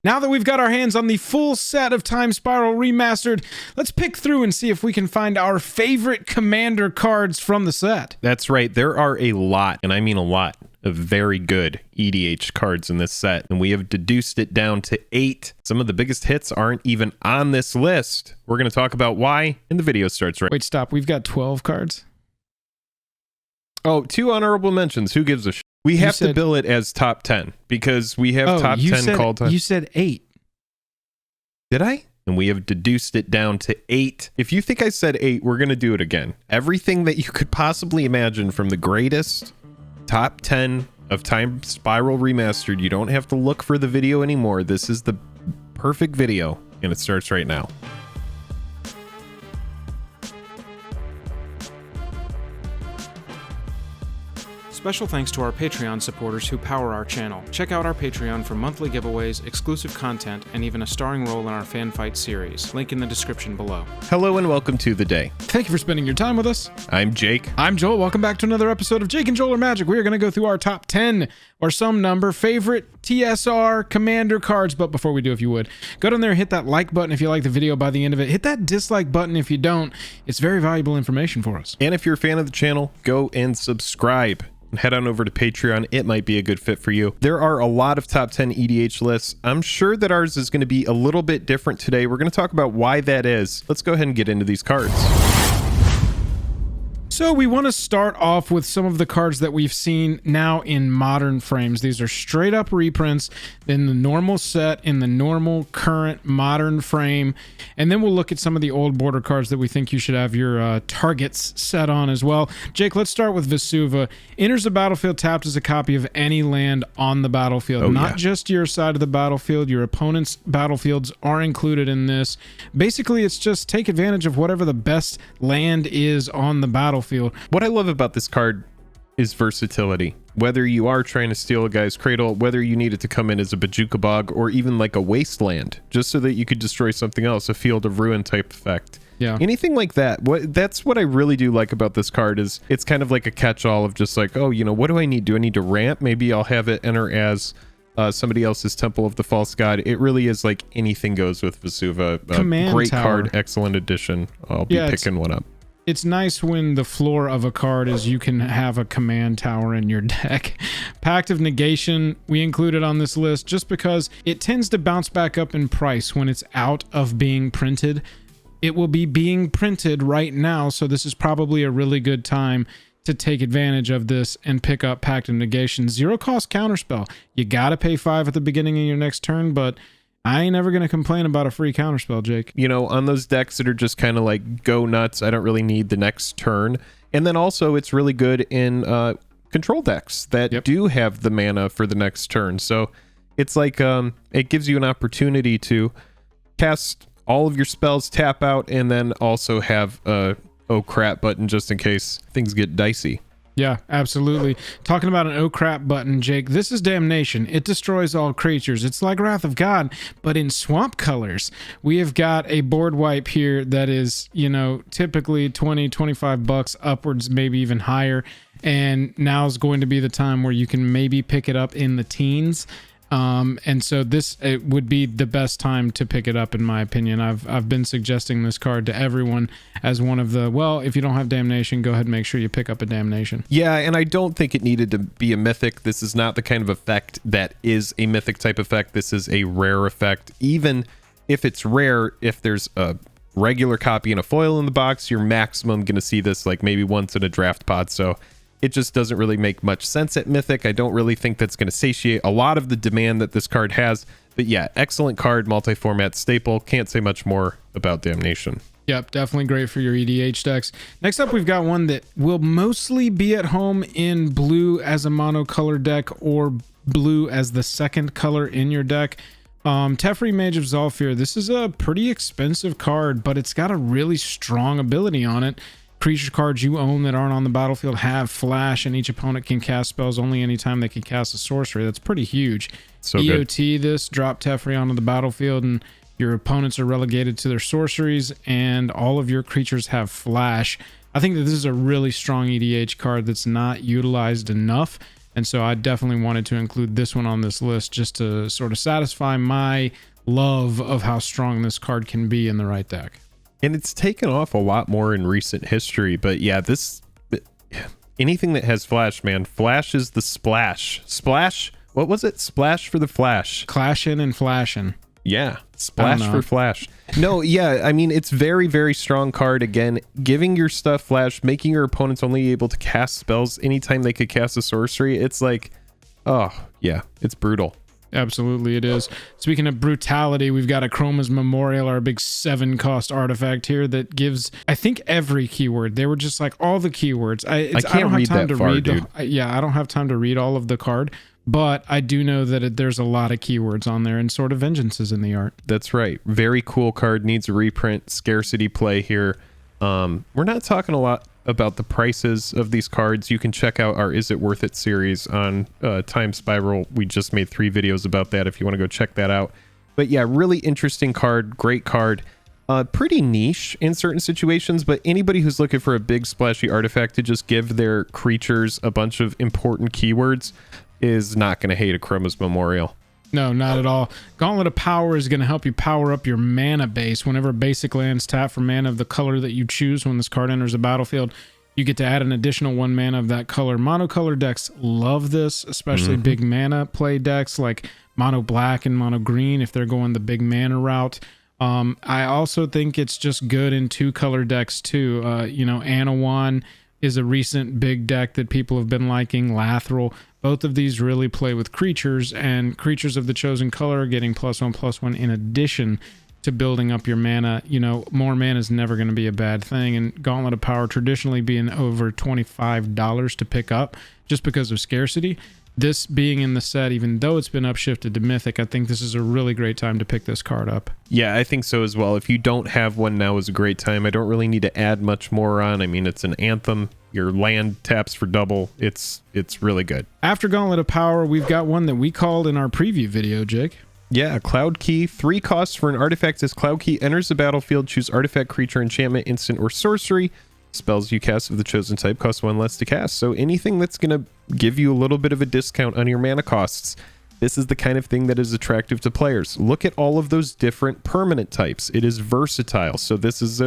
Now that we've got our hands on the full set of Time Spiral Remastered, let's pick through and see if we can find our favorite commander cards from the set. That's right, there are a lot, and I mean a lot, of very good EDH cards in this set, and we have deduced it down to 8. Some of the biggest hits aren't even on this list. We're going to talk about why, and the video starts right. Wait, stop. We've got 12 cards? Oh, 2 honorable mentions. Who gives a shit? We have to bill it as top 10 because we have top 10 called time. You said 8. Did I? And we have deduced it down to 8. If you think I said 8, we're going to do it again. Everything that you could possibly imagine from the greatest top 10 of Time Spiral Remastered. You don't have to look for the video anymore. This is the perfect video, and it starts right now. Special thanks to our Patreon supporters who power our channel. Check out our Patreon for monthly giveaways, exclusive content, and even a starring role in our fan fight series. Link in the description below. Hello and welcome to the day. Thank you for spending your time with us. I'm Jake. I'm Joel. Welcome back to another episode of Jake and Joel Are Magic. We are going to go through our top 10 or some number favorite TSR commander cards. But before we do, if you would, go down there and hit that like button if you like the video by the end of it. Hit that dislike button if you don't. It's very valuable information for us. And if you're a fan of the channel, go and subscribe. Head on over to Patreon. It might be a good fit for you. There are a lot of top 10 EDH lists. I'm sure that ours is going to be a little bit different today. We're going to talk about why that is. Let's go ahead and get into these cards. So we want to start off with some of the cards that we've seen now in modern frames. These are straight up reprints in the normal set, in the normal current modern frame. And then we'll look at some of the old border cards that we think you should have your targets set on as well. Jake, let's start with Vesuva. Enters the battlefield tapped as a copy of any land on the battlefield. Not just your side of the battlefield. Your opponent's battlefields are included in this. Basically, it's just take advantage of whatever the best land is on the battlefield. What I love about this card is versatility. Whether you are trying to steal a guy's cradle, whether you need it to come in as a Bajuka Bog, or even like a wasteland, just so that you could destroy something else, a Field of Ruin type effect. Yeah. Anything like that. That's what I really do like about this card is it's kind of like a catch-all of just like, oh, you know, what do I need? Do I need to ramp? Maybe I'll have it enter as somebody else's Temple of the False God. It really is like anything goes with Vesuva. Great tower. Card, excellent addition. I'll be picking one up. It's nice when the floor of a card is you can have a command tower in your deck. Pact of Negation we included on this list just because it tends to bounce back up in price when it's out of being printed. It will be being printed right now, so this is probably a really good time to take advantage of this and pick up Pact of Negation. 0 cost counterspell. You gotta pay 5 at the beginning of your next turn, but I ain't ever going to complain about a free counterspell, Jake. You know, on those decks that are just kind of like go nuts, I don't really need the next turn. And then also it's really good in control decks that do have the mana for the next turn. So it's like it gives you an opportunity to cast all of your spells, tap out, and then also have a oh crap button just in case things get dicey. Yeah, absolutely. Talking about an oh crap button, Jake, this is Damnation. It destroys all creatures. It's like Wrath of God, but in swamp colors. We have got a board wipe here that is, you know, typically 20, 25 bucks upwards, maybe even higher. And now's going to be the time where you can maybe pick it up in the teens. And so it would be the best time to pick it up, in my opinion. I've been suggesting this card to everyone as one of the, well, if you don't have Damnation, go ahead and make sure you pick up a Damnation. Yeah, and I don't think it needed to be a mythic. This is not the kind of effect that is a mythic type effect. This is a rare effect. Even if it's rare, if there's a regular copy and a foil in the box, you're maximum going to see this like maybe once in a draft pod. So it just doesn't really make much sense at Mythic. I don't really think that's going to satiate a lot of the demand that this card has. But yeah, excellent card, multi-format staple. Can't say much more about Damnation. Yep, definitely great for your EDH decks. Next up, we've got one that will mostly be at home in blue as a monocolor deck or blue as the second color in your deck. Teferi, Mage of Zhalfir. This is a pretty expensive card, but it's got a really strong ability on it. Creature cards you own that aren't on the battlefield have flash, and each opponent can cast spells only anytime they can cast a sorcery. That's pretty huge. So EOT this, drop Teferi onto the battlefield, and your opponents are relegated to their sorceries, and all of your creatures have flash. I think that this is a really strong EDH card that's not utilized enough, And so I definitely wanted to include this one on this list just to sort of satisfy my love of how strong this card can be in the right deck. And it's taken off a lot more in recent history, but yeah, anything that has flash, man, flash is the splash. Splash, what was it? Splash for the flash. Clashing and flashing. Yeah, splash for flash. No, yeah, I mean, it's very, very strong card. Again, giving your stuff flash, making your opponents only able to cast spells anytime they could cast a sorcery. It's like, oh, yeah, it's brutal. Absolutely it is. Speaking of brutality, we've got a Chroma's Memorial, our big 7-cost artifact here that gives, I think, every keyword. They were just like all the keywords. I don't have time to read. Dude. I don't have time to read all of the card, but I do know that there's a lot of keywords on there, and Sword of Vengeance is in the art. That's right. Very cool card. Needs a reprint. Scarcity play here. We're not talking a lot about the prices of these cards. You can check out our Is It Worth It series on Time Spiral. We just made 3 videos about that if you want to go check that out. But yeah, really interesting card, great card. Pretty niche in certain situations, but anybody who's looking for a big splashy artifact to just give their creatures a bunch of important keywords is not going to hate a Chroma's Memorial. No, not at all. Gauntlet of Power is going to help you power up your mana base. Whenever basic lands tap for mana of the color that you choose when this card enters the battlefield, you get to add an additional 1 mana of that color. Monocolor decks love this, especially big mana play decks like mono black and mono green if they're going the big mana route. I also think it's just good in 2-color decks too. Anawan is a recent big deck that people have been liking. Lathril. Both of these really play with creatures, and creatures of the chosen color are getting +1/+1 in addition to building up your mana. More mana is never going to be a bad thing, and Gauntlet of Power traditionally being over $25 to pick up just because of scarcity. This being in the set, even though it's been upshifted to Mythic, I think this is a really great time to pick this card up. Yeah, I think so as well. If you don't have one, now is a great time. I don't really need to add much more on. I mean, it's an Anthem. Your land taps for double. It's really good. After Gauntlet of Power, we've got one that we called in our preview video, Jake. Yeah, Cloud Key. 3 costs for an artifact as Cloud Key enters the battlefield. Choose artifact, creature, enchantment, instant, or sorcery. Spells you cast of the chosen type cost 1 less to cast. So anything that's going to give you a little bit of a discount on your mana costs, this is the kind of thing that is attractive to players. Look at all of those different permanent types. It is versatile. So this is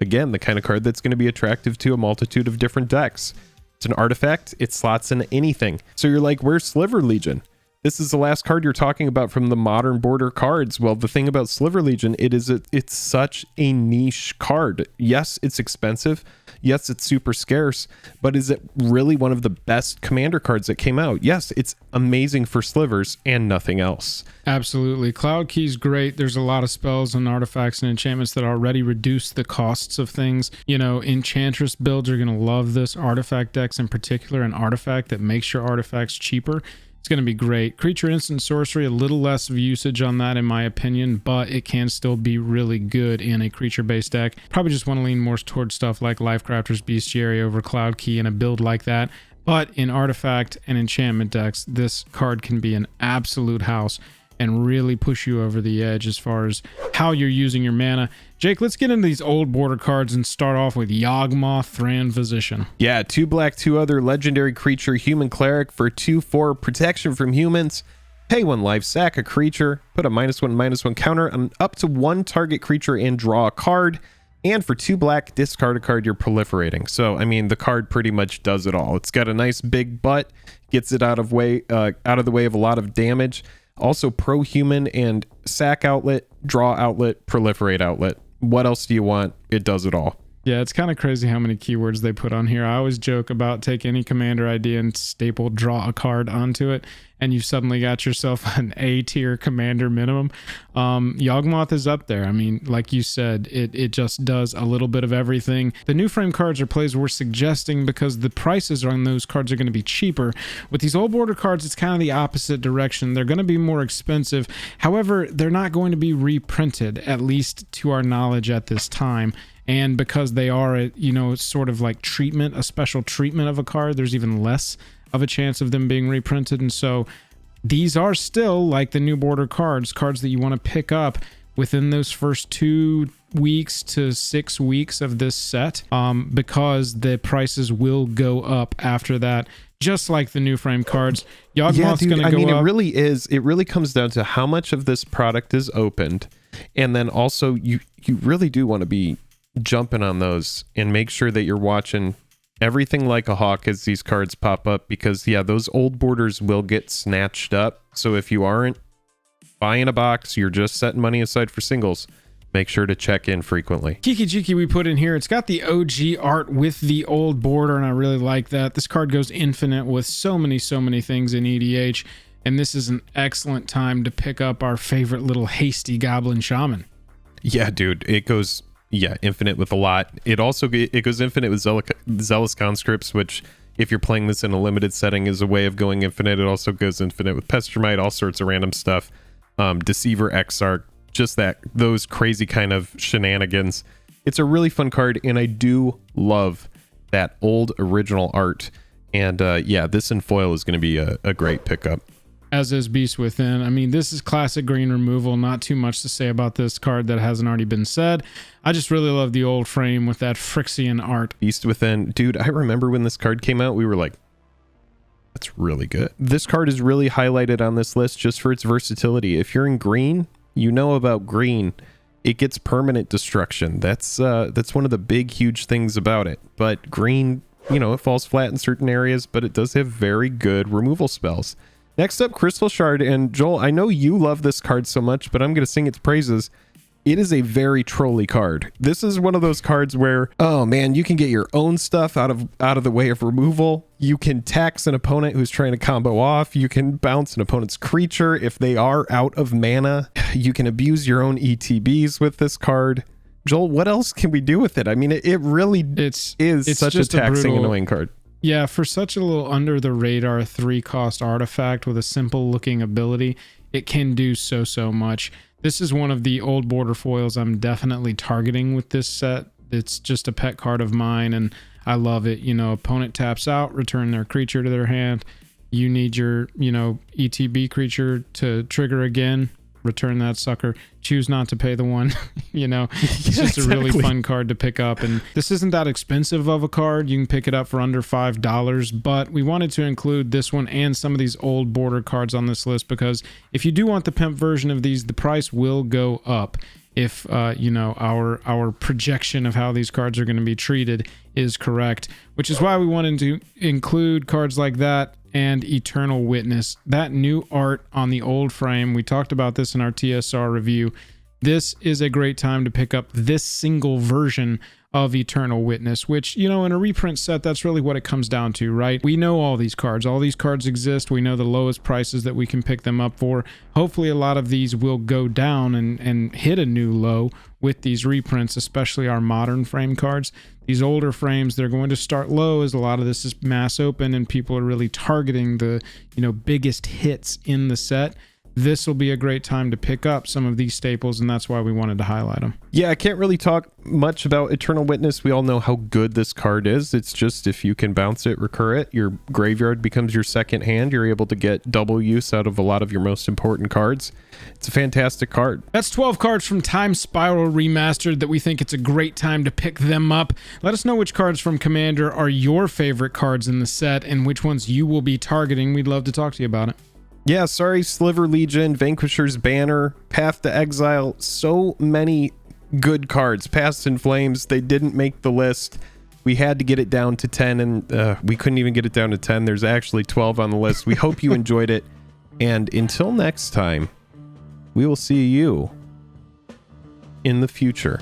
again, the kind of card that's going to be attractive to a multitude of different decks. It's an artifact. It slots into anything. So you're like, where's Sliver Legion? This is the last card you're talking about from the modern border cards. Well, the thing about Sliver Legion, it's such a niche card. Yes, it's expensive. Yes, it's super scarce, but is it really one of the best commander cards that came out? Yes, it's amazing for slivers and nothing else. Absolutely. Cloud Key's great. There's a lot of spells and artifacts and enchantments that already reduce the costs of things. Enchantress builds are going to love this. Artifact decks in particular, an artifact that makes your artifacts cheaper. It's going to be great. Creature, instant, sorcery, a little less of usage on that in my opinion, but it can still be really good in a creature-based deck. Probably just want to lean more towards stuff like Lifecrafter's Bestiary over Cloud Key and a build like that. But in artifact and enchantment decks, this card can be an absolute house and really push you over the edge as far as how you're using your mana. Jake, let's get into these old border cards and start off with Yagma, Thran Physician. Yeah, 2 black, 2 other, legendary creature, human cleric for 2/4 protection from humans. Pay 1 life, sack a creature, put a -1/-1 counter on up to 1 target creature and draw a card. And for 2 black, discard a card you're proliferating. So, I mean, the card pretty much does it all. It's got a nice big butt, gets it out of the way of a lot of damage. Also pro-human and sack outlet, draw outlet, proliferate outlet. What else do you want? It does it all. Yeah, it's kind of crazy how many keywords they put on here. I always joke about take any commander idea and staple draw a card onto it, and you've suddenly got yourself an A-tier commander minimum. Yawgmoth is up there. I mean, like you said, it just does a little bit of everything. The new frame cards are plays we're suggesting because the prices on those cards are going to be cheaper. With these old border cards, it's kind of the opposite direction. They're going to be more expensive. However, they're not going to be reprinted, at least to our knowledge at this time. And because they are, sort of like a special treatment of a card, there's even less of a chance of them being reprinted. And so these are still like the new border cards that you want to pick up within those first 2 weeks to 6 weeks of this set, because the prices will go up after that, just like the new frame cards. Yagmoth's going to go up. It really is. It really comes down to how much of this product is opened, and then also you really do want to be jumping on those and make sure that you're watching everything like a hawk as these cards pop up, because those old borders will get snatched up. So if you aren't buying a box, you're just setting money aside for singles, make sure to check in frequently. Kiki Jiki we put in here, it's got the OG art with the old border, and I really like that. This card goes infinite with so many things in EDH, and this is an excellent time to pick up our favorite little hasty Goblin Shaman. Yeah, dude, it goes infinite with a lot. It goes infinite with Zealous Conscripts, which if you're playing this in a limited setting is a way of going infinite. It also goes infinite with Pestermite, all sorts of random stuff. Deceiver, Exarch, just those crazy kind of shenanigans. It's a really fun card, and I do love that old original art. And this in foil is going to be a great pickup. As is Beast Within. I mean, this is classic green removal. Not too much to say about this card that hasn't already been said. I just really love the old frame with that Phyrexian art. Beast Within. Dude, I remember when this card came out, we were like, that's really good. This card is really highlighted on this list just for its versatility. If you're in green, you know about green. It gets permanent destruction. That's one of the big, huge things about it. But green, it falls flat in certain areas, but it does have very good removal spells. Next up, Crystal Shard. And Joel, I know you love this card so much, but I'm going to sing its praises. It is a very trolly card. This is one of those cards where, oh man, you can get your own stuff out of the way of removal. You can tax an opponent who's trying to combo off. You can bounce an opponent's creature if they are out of mana. You can abuse your own ETBs with this card. Joel, what else can we do with it? I mean, it really is such a taxing, annoying card. Yeah, for such a little under the radar 3-cost artifact with a simple looking ability, it can do so much. This is one of the old border foils I'm definitely targeting with this set. It's just a pet card of mine, and I love it. Opponent taps out, return their creature to their hand. You need your, ETB creature to trigger again, return that sucker. Choose not to pay the one. It's just a really fun card to pick up. And this isn't that expensive of a card. You can pick it up for under $5, but we wanted to include this one and some of these old border cards on this list, because if you do want the pimp version of these, the price will go up if our projection of how these cards are going to be treated is correct, which is why we wanted to include cards like that and Eternal Witness. That new art on the old frame, we talked about this in our TSR review. This is a great time to pick up this single version of Eternal Witness, which, in a reprint set, that's really what it comes down to, right? We know all these cards. All these cards exist. We know the lowest prices that we can pick them up for. Hopefully, a lot of these will go down and hit a new low with these reprints, especially our modern frame cards. These older frames, they're going to start low as a lot of this is mass open and people are really targeting the, biggest hits in the set. This will be a great time to pick up some of these staples, and that's why we wanted to highlight them. Yeah, I can't really talk much about Eternal Witness. We all know how good this card is. It's just if you can bounce it, recur it, your graveyard becomes your second hand. You're able to get double use out of a lot of your most important cards. It's a fantastic card. That's 12 cards from Time Spiral Remastered that we think it's a great time to pick them up. Let us know which cards from Commander are your favorite cards in the set and which ones you will be targeting. We'd love to talk to you about it. Yeah, sorry, Sliver Legion, Vanquisher's Banner, Path to Exile, so many good cards. Past in Flames, they didn't make the list. We had to get it down to 10, and we couldn't even get it down to 10. There's actually 12 on the list. We hope you enjoyed it, and until next time, we will see you in the future.